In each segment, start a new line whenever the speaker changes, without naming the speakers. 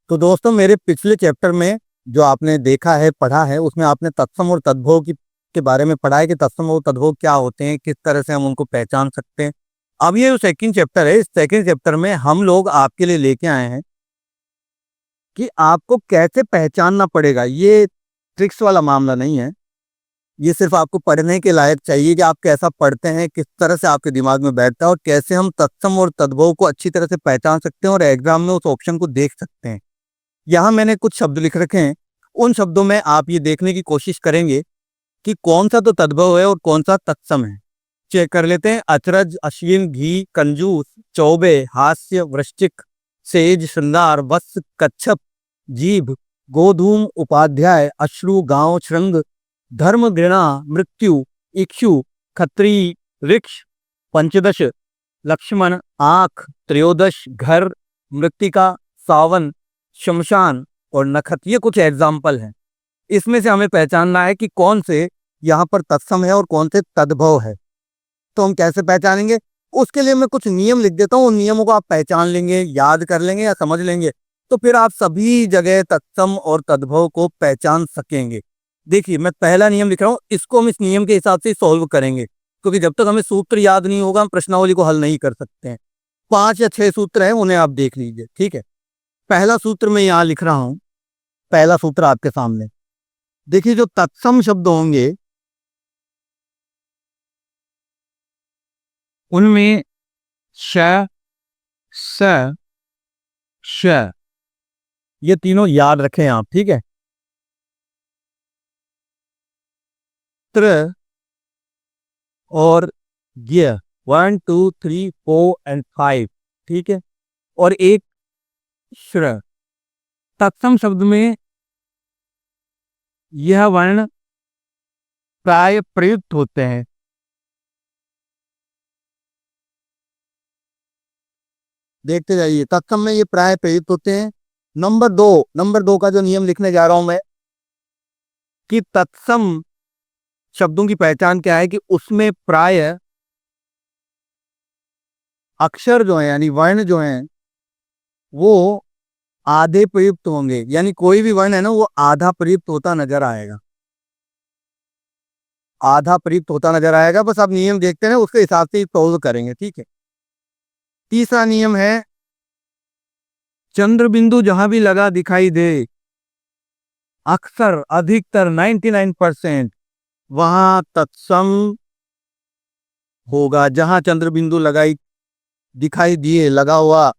तो दोस्तों मेरे पिछले चैप्टर में जो आपने देखा है पढ़ा है उसमें आपने तत्सम और तद्भव के बारे में पढ़ा है कि तत्सम और तद्भव क्या होते हैं, किस तरह से हम उनको पहचान सकते हैं। अब ये जो सेकंड चैप्टर है, इस सेकंड चैप्टर में हम लोग आपके लिए लेके आए हैं कि आपको कैसे पहचानना पड़ेगा। ये ट्रिक्स वाला मामला नहीं है, ये सिर्फ आपको पढ़ने के लायक चाहिए कि आप कैसा पढ़ते हैं, किस तरह से आपके दिमाग में बैठता है और कैसे हम तत्सम और तद्भव को अच्छी तरह से पहचान सकते हैं और एग्जाम में उस ऑप्शन को देख सकते हैं। यहाँ मैंने कुछ शब्द लिख रखे हैं, उन शब्दों में आप ये देखने की कोशिश करेंगे कि कौन सा तो तद्भव है और कौन सा तत्सम है। चेक कर लेते हैं। अचरज, अश्विन, घी, कंजूस, चौबे, हास्य, वृश्चिक, सेज, श्रृंगार, वत्स, कच्छप, जीभ, गोधूम, उपाध्याय, अश्रु, गांव, श्रृंग, धर्म, घृणा, मृत्यु, इक्षु, खत्री, वृक्ष, पंचदश, लक्ष्मण, आंख, त्रयोदश, घर, मृत्तिका, सावन, शमशान और नखत। ये कुछ एग्जाम्पल हैं। इसमें से हमें पहचानना है कि कौन से यहाँ पर तत्सम है और कौन से तद्भव है। तो हम कैसे पहचानेंगे, उसके लिए मैं कुछ नियम लिख देता हूँ। उन नियमों को आप पहचान लेंगे, याद कर लेंगे या समझ लेंगे, तो फिर आप सभी जगह तत्सम और तद्भव को पहचान सकेंगे। देखिए मैं पहला नियम लिख रहा हूँ, इसको हम इस नियम के हिसाब से सॉल्व करेंगे, क्योंकि जब तक हमें सूत्र याद नहीं होगा हम प्रश्नावली को हल नहीं कर सकते हैं। 5 या 6 सूत्र हैं, उन्हें आप देख लीजिए। ठीक है, पहला सूत्र मैं यहाँ लिख रहा हूं। पहला सूत्र आपके सामने देखिए, जो तत्सम शब्द होंगे उनमें श, स, श, ये तीनों याद रखें आप। ठीक है, त्र और य, 1 2 3 4 एंड 5। ठीक है, और एक श्र। तत्सम शब्द में यह वर्ण प्राय प्रयुक्त होते हैं। देखते जाइए, तत्सम में ये प्राय प्रयुक्त होते हैं। नंबर दो का जो नियम लिखने जा रहा हूं मैं, कि तत्सम शब्दों की पहचान क्या है, कि उसमें प्राय अक्षर जो है यानी वर्ण जो है वो आधे प्रयुक्त होंगे। यानी कोई भी वर्ण है ना, वो आधा प्रयुक्त होता नजर आएगा, आधा प्रयुक्त होता नजर आएगा। बस आप नियम देखते हैं, उसके हिसाब से सॉल्व करेंगे। ठीक है, तीसरा नियम है, चंद्र बिंदु जहां भी लगा दिखाई दे, अक्सर अधिकतर 99% वहां तत्सम होगा। जहां चंद्र बिंदु लगाई दिखाई दिए लगा हुआ,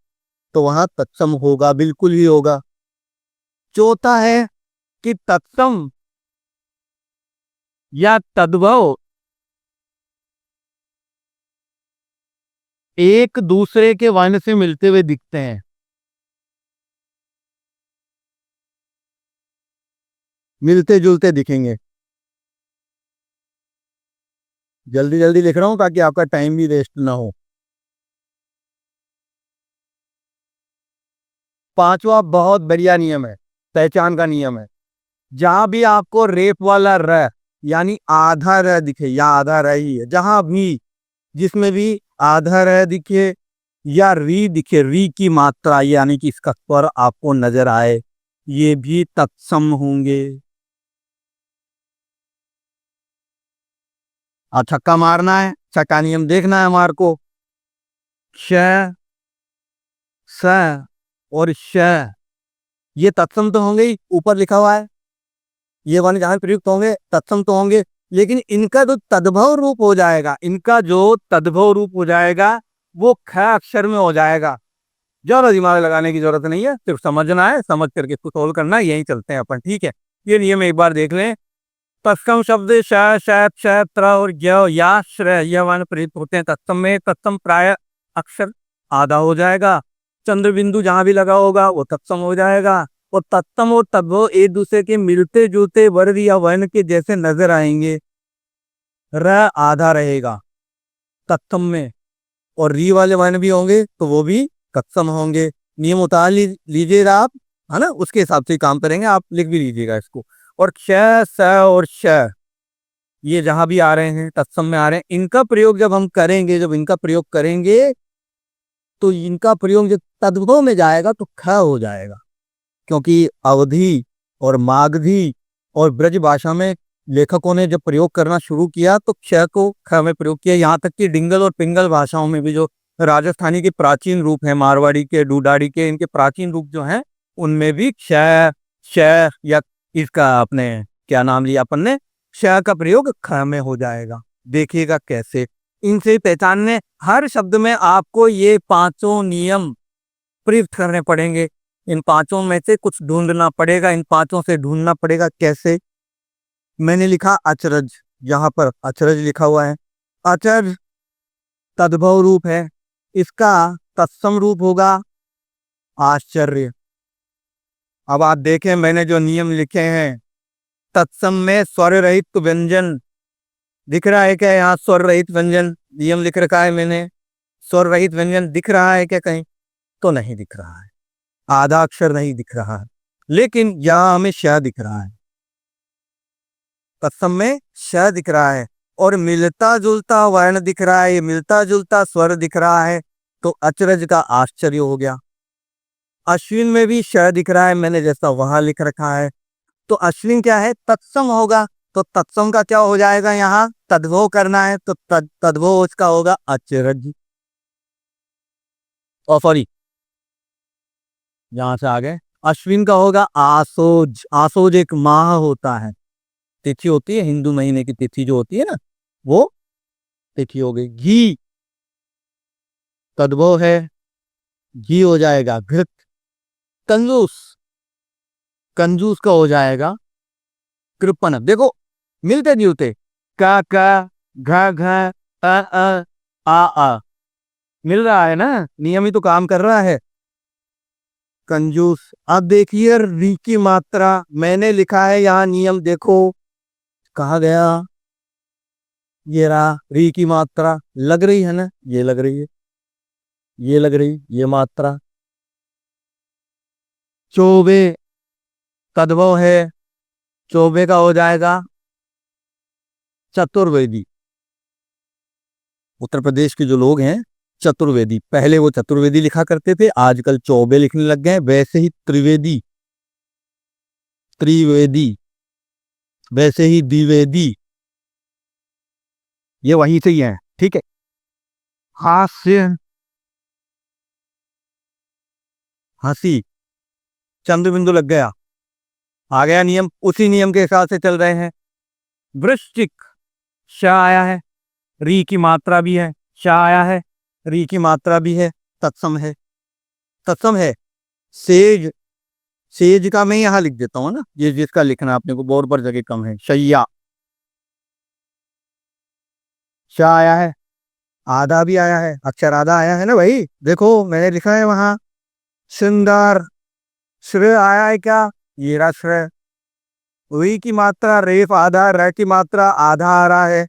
तो वहां तत्सम होगा, बिल्कुल ही होगा। चौथा है कि तत्सम या तद्भव एक दूसरे के वर्ण से मिलते हुए दिखते हैं, मिलते जुलते दिखेंगे। जल्दी जल्दी लिख रहा हूं ताकि आपका टाइम भी वेस्ट ना हो। पांचवा बहुत बढ़िया नियम है, पहचान का नियम है। जहां भी आपको रेप वाला र यानी आधा र दिखे, या आधा र ही है, जहां भी जिसमें भी आधा र दिखे या री दिखे, री की मात्रा यानी कि इसका स्वर आपको नजर आए, ये भी तत्सम होंगे। और छक्का मारना है, छक्का नियम देखना है हमारे को। श, स और श, ये तत्सम तो होंगे ही, ऊपर लिखा हुआ है। ये वर्ण जहां प्रयुक्त होंगे तत्सम तो होंगे, लेकिन इनका जो तद्भव रूप हो जाएगा, इनका जो तद्भव रूप हो जाएगा वो ख अक्षर में हो जाएगा। ज्यादा दिमाग लगाने की जरूरत नहीं है, सिर्फ समझना है, समझ करके इसको सोल्व करना है। यही चलते हैं अपन। ठीक है, ये नियम एक बार देख लें। तत्सम शब्द श, श, च, त्र और य, या, श्र, यह वर्ण प्रयुक्त होते हैं तत्सम में। तत्सम प्राय अक्षर आधा हो जाएगा। चंद्र बिंदु जहां भी लगा होगा वो तत्सम हो जाएगा। और तत्सम और तद्भव एक दूसरे के मिलते जुलते वर्ग या वर्ण के जैसे नजर आएंगे। र आधा रहेगा तत्सम में, और री वाले वर्ण भी होंगे तो वो भी तत्सम होंगे। नियम उतार लीजिएगा आप, है ना, उसके हिसाब से काम करेंगे। आप लिख भी लीजिएगा इसको। और क्ष, स और श, ये जहां भी आ रहे हैं तत्सम में आ रहे हैं, इनका प्रयोग जब हम करेंगे, जब इनका प्रयोग करेंगे तो इनका प्रयोग जब तद्भव में जाएगा तो ख हो जाएगा। क्योंकि अवधी और मागधी और ब्रज भाषा में लेखकों ने जब प्रयोग करना शुरू किया तो क्ष को ख में प्रयोग किया। यहाँ तक कि डिंगल और पिंगल भाषाओं में भी जो राजस्थानी के प्राचीन रूप है, मारवाड़ी के, डूडाड़ी के, इनके प्राचीन रूप जो हैं उनमें भी क्ष, श या इसका आपने क्या नाम लिया अपन ने, श का प्रयोग ख में हो जाएगा। देखिएगा कैसे इनसे पहचानने, हर शब्द में आपको ये पांचों नियम प्रयुक्त करने पड़ेंगे। इन पांचों में से कुछ ढूंढना पड़ेगा, इन पांचों से ढूंढना पड़ेगा। कैसे? मैंने लिखा अचरज, यहां पर अचरज लिखा हुआ है। अचरज तद्भव रूप है, इसका तत्सम रूप होगा आश्चर्य। अब आप देखें मैंने जो नियम लिखे हैं, तत्सम में स्वर रहित व्यंजन दिख रहा है क्या? यहाँ स्वर रहित व्यंजन नियम लिख रखा है मैंने, स्वर रहित व्यंजन दिख रहा है क्या कहीं? तो नहीं दिख रहा है, आधा अक्षर नहीं दिख रहा है, लेकिन यहां हमें श दिख रहा है, तत्सम में श दिख रहा है और मिलता जुलता वर्ण दिख रहा है, मिलता जुलता स्वर दिख रहा है, तो अचरज का आश्चर्य हो गया। अश्विन में भी श दिख रहा है, मैंने जैसा वहां लिख रखा है, तो अश्विन क्या है? तत्सम होगा, तो तत्सम का क्या हो जाएगा? यहाँ तद्भव करना है, तो तद्भव उसका होगा अचरज। सॉरी, यहां से आगे अश्विन का होगा आसोज। आसोज एक माह होता है, तिथि होती है, हिंदू महीने की तिथि जो होती है ना, वो तिथि हो गई। घी तद्भव है, घी हो जाएगा घृत। कंजूस, कंजूस का हो जाएगा कृपण। देखो मिलते जुलते, का घ घ अ आ मिल रहा है ना, नियम ही तो काम कर रहा है। कंजूस। अब देखिए री की मात्रा मैंने लिखा है, यहाँ नियम देखो कहा गया, ये रहा री की मात्रा, लग रही है ना, ये लग रही है, ये लग रही, ये मात्रा। चौबे तद्भव है, चौबे का हो जाएगा चतुर्वेदी। उत्तर प्रदेश के जो लोग हैं चतुर्वेदी, पहले वो चतुर्वेदी लिखा करते थे, आजकल चौबे लिखने लग गए। वैसे ही त्रिवेदी, त्रिवेदी, वैसे ही द्विवेदी, ये वहीं से ही है, ठीक है। हास्य, हंसी, चंद्र बिंदु लग गया, आ गया नियम, उसी नियम के हिसाब से चल रहे हैं। वृश्चिक, श आया है, री की मात्रा भी है, श आया है, री की मात्रा भी है, तत्सम है, तत्सम है। सेज, सेज का मैं यहां लिख देता हूं ना, ये जिसका लिखना अपने को बोर्ड पर जगह कम है। शैया, श आया है, आधा भी आया है, अक्षर आधा आया है ना भाई, देखो मैंने लिखा है वहां। सुंदर, श्रेय आया है क्या? ये रहा श्रेय। वी की मात्रा रेफ आधा, र की मात्रा आधा आ रहा है,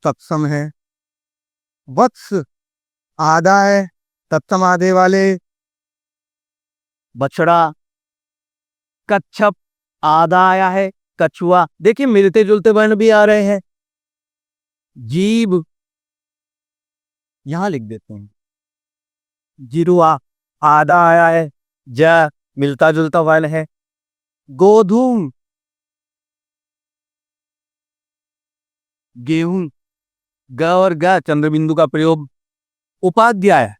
तत्सम है। वत्स आधा है, तत्सम आधे वाले, बछड़ा। कच्छप आधा आया है, कछुआ। देखिए मिलते जुलते वर्ण भी आ रहे हैं। जीभ, यहां लिख देते हैं जिरुआ, आधा आया है, ज मिलता जुलता वर्ण है। गोधूम, गेहूं, ग और ग चंद्रबिंदु का प्रयोग। उपाध्याय,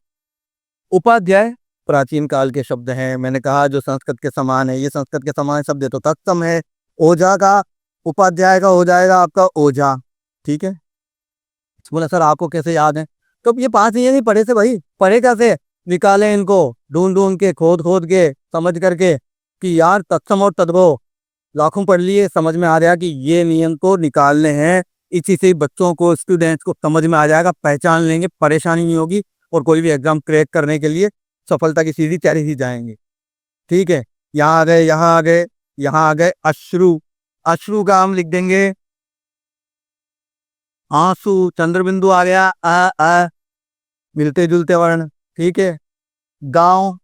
उपाध्याय प्राचीन काल के शब्द हैं, मैंने कहा जो संस्कृत के समान है, ये संस्कृत के समान शब्द है तो तत्सम है। ओझा का, उपाध्याय का हो जाएगा आपका ओझा, ठीक है। बोला सर आपको कैसे याद है? तो ये पांच ये नहीं पढ़े थे भाई, पढ़े कैसे? निकाले इनको ढूंढ ढूंढ के, खोद खोद के, समझ करके कि यार तत्सम और तद्भव लाखों पढ़ लिए, समझ में आ गया कि ये नियम को निकालने हैं। इसी से बच्चों को, स्टूडेंट्स को समझ में आ जाएगा, पहचान लेंगे, परेशानी नहीं होगी और कोई भी एग्जाम क्रैक करने के लिए सफलता की सीढ़ी चढ़ ही जाएंगे, ठीक है। यहाँ आ गए, यहाँ आ गए, यहाँ आ गए अश्रु। अश्रु का हम लिख देंगे आंसू, चंद्रबिंदु आ गया अ, मिलते जुलते वर्ण, ठीक है। गांव,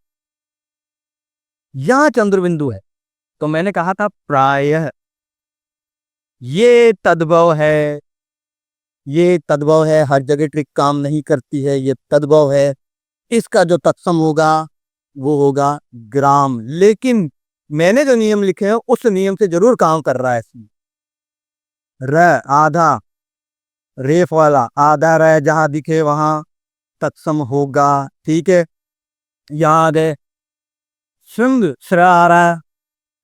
यहां चंद्रबिंदु है, तो मैंने कहा था प्रायः, ये तद्भव है, ये तद्भव है, हर जगह ट्रिक काम नहीं करती है, ये तद्भव है। इसका जो तत्सम होगा वो होगा ग्राम, लेकिन मैंने जो नियम लिखे हैं उस नियम से जरूर काम कर रहा है इसमें। र आधा, रेफ वाला आधा र जहां दिखे वहां तत्सम होगा। ठीक है, याद है श्रृंग श्रा आ रहा है,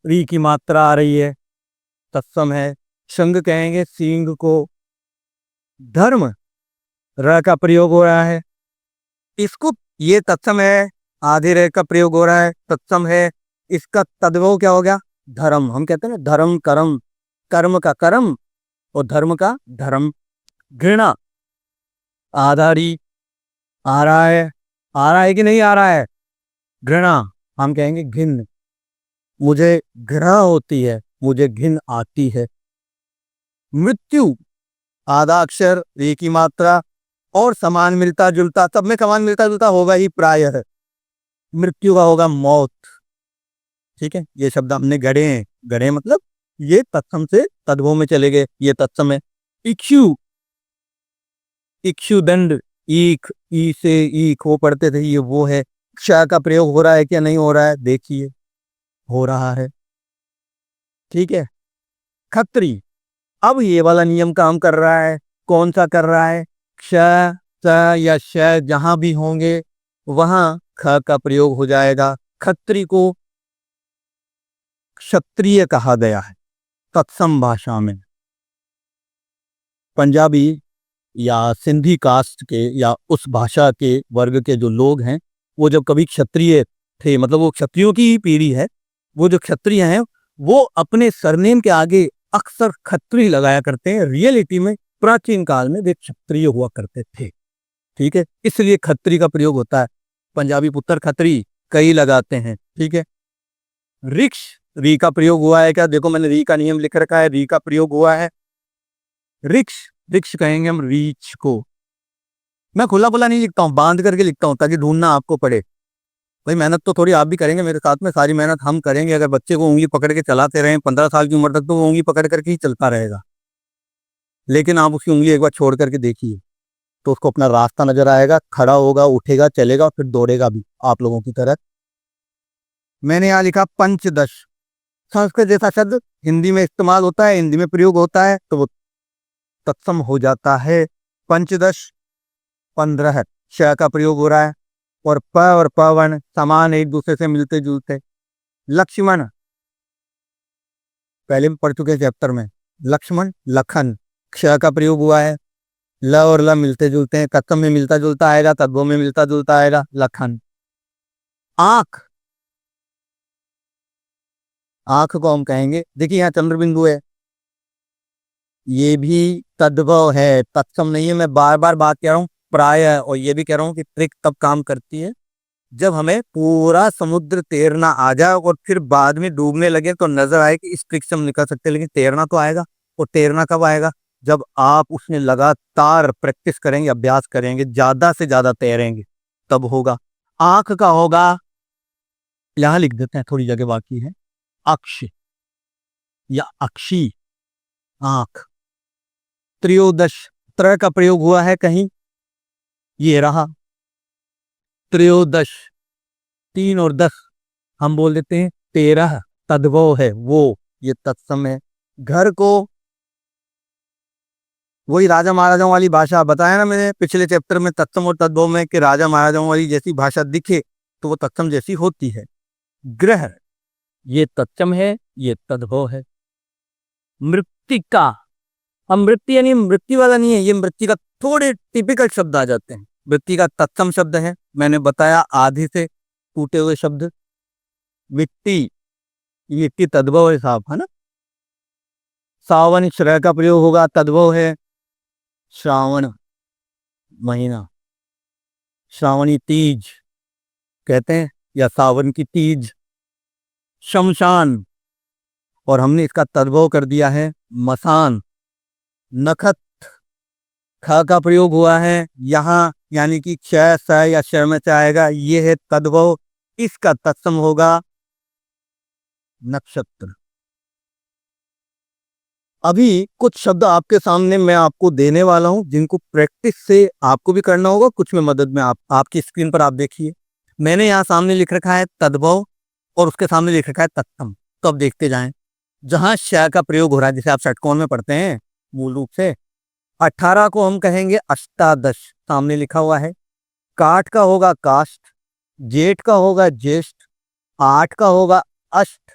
री की मात्रा आ रही है, तत्सम है। श्रृंग कहेंगे सींग को। धर्म र का प्रयोग हो रहा है, इसको ये तत्सम है, आधे रे का प्रयोग हो रहा है, तत्सम है। इसका तद्भव क्या हो गया? धर्म। हम कहते हैं ना धर्म कर्म, कर्म का कर्म और धर्म का धर्म। घृणा आधारी आ रहा है कि नहीं आ रहा है? घृणा हम कहेंगे घिन, मुझे घृणा होती है, मुझे घिन आती है। मृत्यु आधा अक्षर, एक ही मात्रा और समान मिलता जुलता, सब में समान मिलता जुलता होगा ही प्राय है। मृत्यु का होगा मौत। ठीक है, ये शब्द हमने गढ़े हैं। गढ़े मतलब ये तत्सम से तद्भव में चले गए, ये तत्सम है। इक्षु, इक्षु दंड, ईख, ई से ईख वो पढ़ते थे, ये वो है। क्ष का प्रयोग हो रहा है क्या नहीं हो रहा है? देखिए हो रहा है। ठीक है, खत्री, अब ये वाला नियम काम कर रहा है। कौन सा कर रहा है? क्ष, स या श जहां भी होंगे वहां ख का प्रयोग हो जाएगा। खत्री को क्षत्रिय कहा गया है तत्सम भाषा में। पंजाबी या सिंधी कास्ट के या उस भाषा के वर्ग के जो लोग हैं, वो जब कभी क्षत्रिय थे, मतलब वो क्षत्रियों की ही पीढ़ी है, वो जो क्षत्रिय हैं वो अपने सरनेम के आगे अक्सर खत्री लगाया करते हैं। रियलिटी में प्राचीन काल में वे क्षत्रिय हुआ करते थे। ठीक है, इसलिए खत्री का प्रयोग होता है। पंजाबी पुत्र खत्री कई लगाते हैं। ठीक है, रिक्ष, री का प्रयोग हुआ है क्या? देखो मैंने री का नियम लिख रखा है, री का प्रयोग हुआ है। रिक्ष, रिक्ष कहेंगे हम रीछ को। मैं खुला खुला नहीं लिखता हूँ, बांध करके लिखता हूँ ताकि ढूंढना आपको पड़े। भाई मेहनत तो थोड़ी आप भी करेंगे मेरे साथ में, सारी मेहनत हम करेंगे। अगर बच्चे को उंगली पकड़ के चलाते रहे 15 साल की उम्र तक, तो वो उंगली पकड़ करके ही चलता रहेगा। लेकिन आप उसकी उंगली एक बार छोड़ करके देखिए तो उसको अपना रास्ता नजर आएगा, खड़ा होगा, उठेगा, चलेगा और फिर दौड़ेगा भी आप लोगों की तरह। मैंने यहाँ लिखा पंचदश, संस्कृत जैसा शब्द हिंदी में इस्तेमाल होता है, हिंदी में प्रयोग होता है, तो वो तत्सम हो जाता है। पंचदश 15 श का प्रयोग हो रहा है और प और पवन समान, एक दूसरे से मिलते जुलते। लक्ष्मण पहले भी पढ़ चुके चैप्टर में। लक्ष्मण लखन, क्ष का प्रयोग हुआ है। ल और ल मिलते जुलते हैं, तत्सम में मिलता जुलता आएगा, तद्भव में मिलता जुलता आएगा, लखन। आंख, आंख को हम कहेंगे, देखिए यहाँ चंद्र बिंदु है, ये भी तद्भव है, तत्सम नहीं है। मैं बार बार बात कह रहा हूँ प्राय, और ये भी कह रहा हूँ कि ट्रिक तब काम करती है जब हमें पूरा समुद्र तैरना आ जाए और फिर बाद में डूबने लगे तो नजर आए कि इस ट्रिक से हम निकल सकते हैं। लेकिन तैरना तो आएगा, और तैरना कब आएगा? जब आप उसमें लगातार प्रैक्टिस करेंगे, अभ्यास करेंगे, ज्यादा से ज्यादा तैरेंगे, तब होगा। आंख का होगा, यहां लिख देते हैं, थोड़ी जगह बाकी है, अक्ष या अक्षी, आंख। त्रयोदश, त्र का प्रयोग हुआ है कहीं, ये रहा त्रयोदश, 3 और 10 हम बोल देते हैं 13, तद्भव है वो, ये तत्सम है। घर को, वही राजा महाराजाओं वाली भाषा बताया ना मैंने पिछले चैप्टर में, तत्सम और तद्भव में, कि राजा महाराजाओं वाली जैसी भाषा दिखे तो वो तत्सम जैसी होती है। ग्रह, ये तत्सम है, ये तद्भव है। मृत्तिका, अब मृत्यु यानी मृत्यु वाला नहीं है, ये मृत्यु का थोड़े टिपिकल शब्द आ जाते हैं। मृत्यु का तत्सम शब्द है, मैंने बताया आधे से टूटे हुए शब्द। मिट्टी, मिट्टी तद्भव है साहब, है ना। सावन, श्रय का प्रयोग होगा, तद्भव है। श्रावण महीना, श्रावणी तीज कहते हैं, या सावन की तीज। शमशान, और हमने इसका तद्भव कर दिया है मसान। नखत, ख का प्रयोग हुआ है यहाँ, यानी कि क्षय स या श में से आएगा, ये है तद्भव। इसका तत्सम होगा नक्षत्र। अभी कुछ शब्द आपके सामने मैं आपको देने वाला हूं, जिनको प्रैक्टिस से आपको भी करना होगा, कुछ में मदद में आपकी स्क्रीन पर आप देखिए। मैंने यहाँ सामने लिख रखा है तद्भव, और उसके सामने लिख रखा है तत्सम। तो अब देखते जाएं, जहां श का प्रयोग हो रहा है, जिसे आप षटकोण में पढ़ते हैं मूल रूप से, 18 को हम कहेंगे अष्टादश, सामने लिखा हुआ है। काठ का होगा काष्ठ, जेठ का होगा ज्येष्ठ, 8 का होगा अष्ट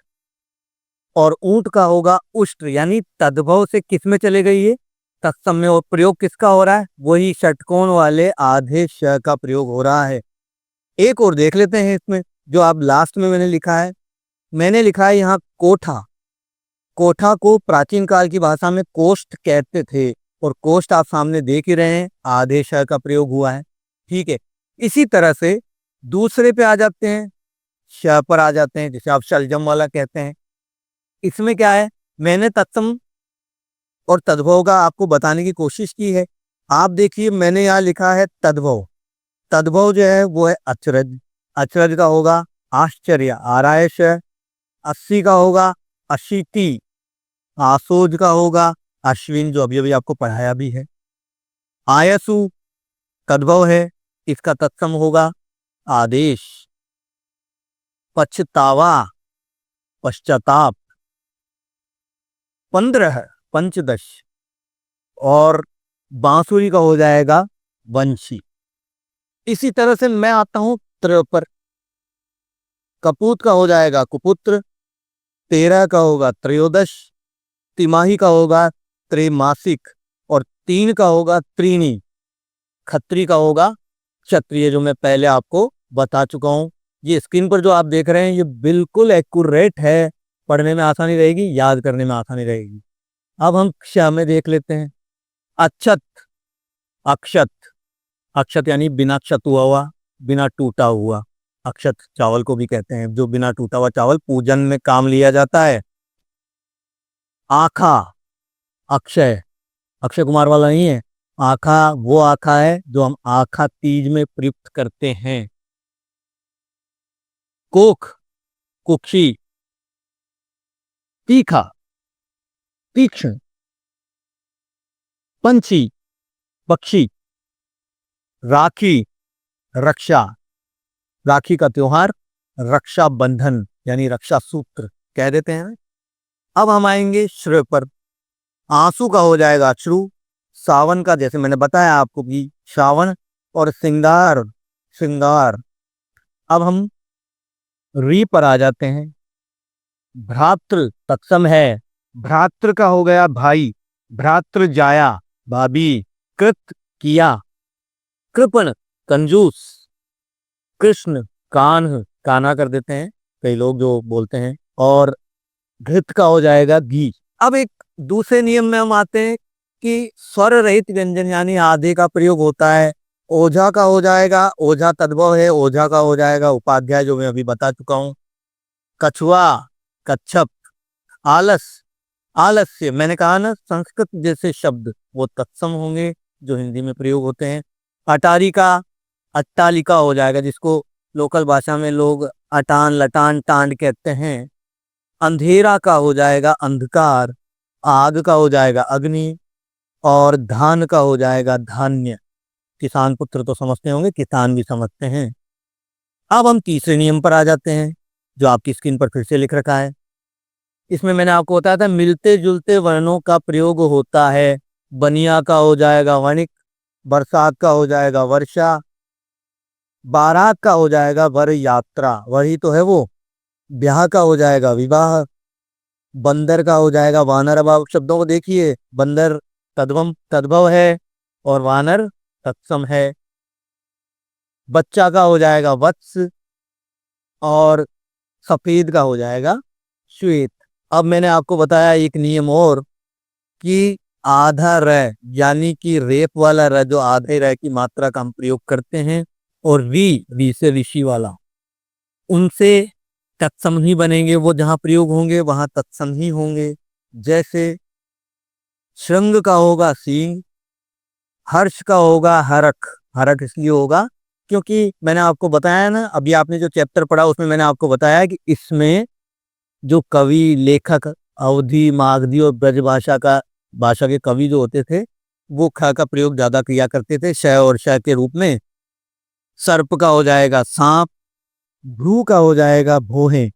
और ऊंट का होगा उष्ट्र। यानी तद्भव से किस में चले गई है, तत्सम में। और प्रयोग किसका हो रहा है, वही षटकोण वाले आधे श का प्रयोग हो रहा है। एक और देख लेते हैं इसमें, जो आप लास्ट में मैंने लिखा है। मैंने लिखा है यहाँ कोठा। कोठा को प्राचीन काल की भाषा में कोष्ठ कहते थे, और कोष्ठ आप सामने देख ही रहे हैं, आधे श का प्रयोग हुआ है। ठीक है, इसी तरह से दूसरे पे आ जाते हैं, श पर आ जाते हैं, जिसे आप शलजम वाला कहते हैं। इसमें क्या है, मैंने तत्सम और तद्भव का आपको बताने की कोशिश की है। आप देखिए, मैंने यहाँ लिखा है तद्भव। तद्भव जो है वो है अचरज। अचरज का होगा आश्चर्य, आरायश। 80 का होगा अशीति। आसोज का होगा अश्विन, जो अभी अभी आपको पढ़ाया भी है। आयसु तद्भव है, इसका तत्सम होगा आदेश। पछतावा पश्चाताप। 15 पंचदश, और बांसुरी का हो जाएगा वंशी। इसी तरह से मैं आता हूं त्र पर। कपूत का हो जाएगा कुपुत्र, 13 का होगा त्रयोदश, तिमाही का होगा त्रैमासिक, और 3 का होगा त्रीणी। खत्री का होगा क्षत्रिय, जो मैं पहले आपको बता चुका हूं। ये स्क्रीन पर जो आप देख रहे हैं ये बिल्कुल एक्यूरेट है, पढ़ने में आसानी रहेगी, याद करने में आसानी रहेगी। अब हम क्ष में देख लेते हैं। अक्षत, अक्षत, अक्षत यानी बिना क्षत हुआ, बिना टूटा हुआ। अक्षत चावल को भी कहते हैं, जो बिना टूटा हुआ चावल पूजन में काम लिया जाता है। आखा, अक्षय, अक्षय कुमार वाला नहीं है। आखा वो आखा है जो हम आखा तीज में प्रयुक्त करते हैं। कोख, कुक्षी। तीखा, तीक्ष्ण। पंछी, पक्षी। राखी, रक्षा। राखी का त्योहार रक्षा बंधन यानी रक्षा सूत्र कह देते हैं। अब हम आएंगे श्र पर। आंसू का हो जाएगा अश्रु। सावन का, जैसे मैंने बताया आपको कि सावन, और श्रृंगार, श्रृंगार। अब हम री पर आ जाते हैं। भ्रातृ तत्सम है। भ्रातृ का हो गया भाई। भ्रातृ जाया, भाभी। कृत किया। कृपण कंजूस। कृष्ण कान्ह, कान्हा कर देते हैं कई लोग जो बोलते हैं। और घृत का हो जाएगा घी। अब एक दूसरे नियम में हम आते हैं कि स्वर रहित व्यंजन यानी आधे का प्रयोग होता है। ओझा का हो जाएगा, ओझा तद्भव है, ओझा का हो जाएगा उपाध्याय, जो मैं अभी बता चुका हूं। कछुआ, कच्छप। आलस, आलस्य, मैंने कहा ना संस्कृत जैसे शब्द वो तत्सम होंगे जो हिंदी में प्रयोग होते हैं। अटारी का अट्टालिका हो जाएगा, जिसको लोकल भाषा में लोग अटान, लटान, टांड कहते हैं। अंधेरा का हो जाएगा अंधकार। आग का हो जाएगा अग्नि, और धान का हो जाएगा धान्य। किसान पुत्र तो समझते होंगे, किसान भी समझते हैं। अब हम तीसरे नियम पर आ जाते हैं, जो आपकी स्क्रीन पर फिर से लिख रखा है। इसमें मैंने आपको बताया था मिलते जुलते वर्णों का प्रयोग होता है। बनिया का हो जाएगा वणिक। बरसात का हो जाएगा वर्षा। बारात का हो जाएगा वर यात्रा, वही तो है वो। ब्याह का हो जाएगा विवाह। बंदर का हो जाएगा वानर। अब आप शब्दों को देखिए, बंदर तद्भव है और वानर तत्सम है। बच्चा का हो जाएगा वत्स, और सफेद का हो जाएगा श्वेत। अब मैंने आपको बताया एक नियम और, कि आधा र यानी कि रेप वाला र, जो आधे र की मात्रा का हम प्रयोग करते हैं, और री से ऋषि वाला, उनसे तत्सम ही बनेंगे। वो जहां प्रयोग होंगे वहां तत्सम ही होंगे। जैसे श्रृंग का होगा सींग। हर्ष का होगा हरख। हरख इसलिए होगा क्योंकि मैंने आपको बताया ना, अभी आपने जो चैप्टर पढ़ा उसमें मैंने आपको बताया कि इसमें जो कवि, लेखक, अवधी, मागधी और ब्रज भाषा के कवि जो होते थे, वो ख का प्रयोग ज्यादा किया करते थे श और श के रूप में। सर्प का हो जाएगा सांप। भ्रू का हो जाएगा भोहे।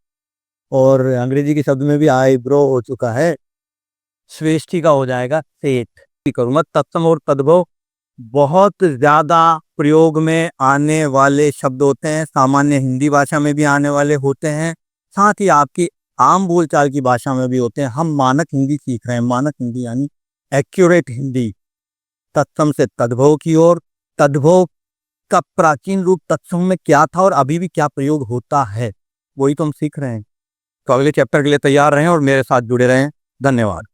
और अंग्रेजी के शब्द में भी आईब्रो हो चुका है, श्वेष्ठी का हो जाएगा सेठ। करूंगा तत्सम और तद्भव बहुत ज्यादा प्रयोग में आने वाले शब्द होते हैं, सामान्य हिंदी भाषा में भी आने वाले होते हैं, साथ ही आपकी आम बोलचाल की भाषा में भी होते हैं। हम मानक हिंदी सीख रहे हैं, मानक हिंदी यानी एक्यूरेट हिंदी। तत्सम से तद्भव की ओर, तद्भव का प्राचीन रूप तत्सम में क्या था और अभी भी क्या प्रयोग होता है, वही तो हम सीख रहे हैं। तो अगले चैप्टर के लिए तैयार रहें और मेरे साथ जुड़े रहें। धन्यवाद।